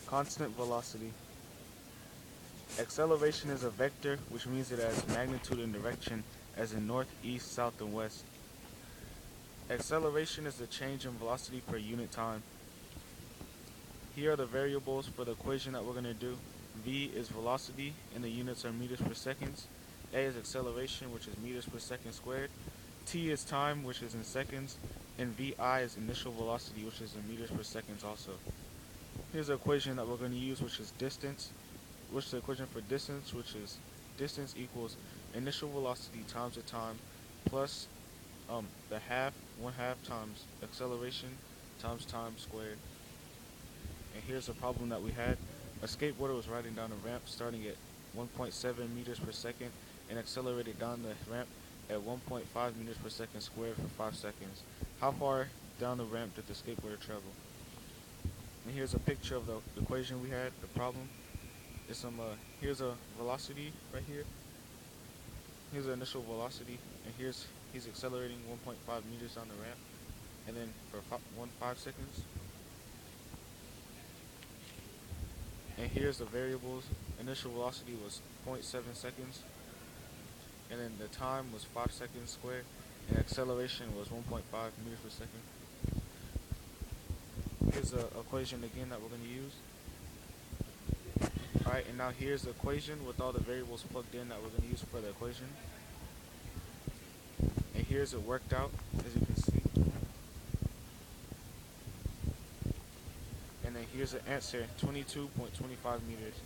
Constant velocity. Acceleration is a vector, which means it has magnitude and direction, as in north, east, south, and west. Acceleration is the change in velocity per unit time. Here are the variables for the equation that we're going to do. V is velocity, and the units are meters per second. A is acceleration, which is meters per second squared. T is time, which is in seconds. And VI is initial velocity, which is in meters per second also. Here's the equation that we're going to use, which is distance. Which is the equation for distance, which is distance equals initial velocity times the time plus the half, 1/2 times acceleration times time squared. And here's a problem that we had. A skateboarder was riding down a ramp starting at 1.7 meters per second and accelerated down the ramp at 1.5 meters per second squared for 5 seconds. How far down the ramp did the skateboarder travel? And here's a picture of the equation we had, the problem. Here's a velocity right here. Here's the initial velocity, and he's accelerating 1.5 meters down the ramp, and then for 5 seconds. And here's the variables. Initial velocity was 0.7 seconds, and then the time was 5 seconds squared, and acceleration was 1.5 meters per second. Here's the equation again that we're going to use. Alright, and now here's the equation with all the variables plugged in that we're going to use for the equation. And here's it worked out, as you can see. And then here's the answer, 22.25 meters.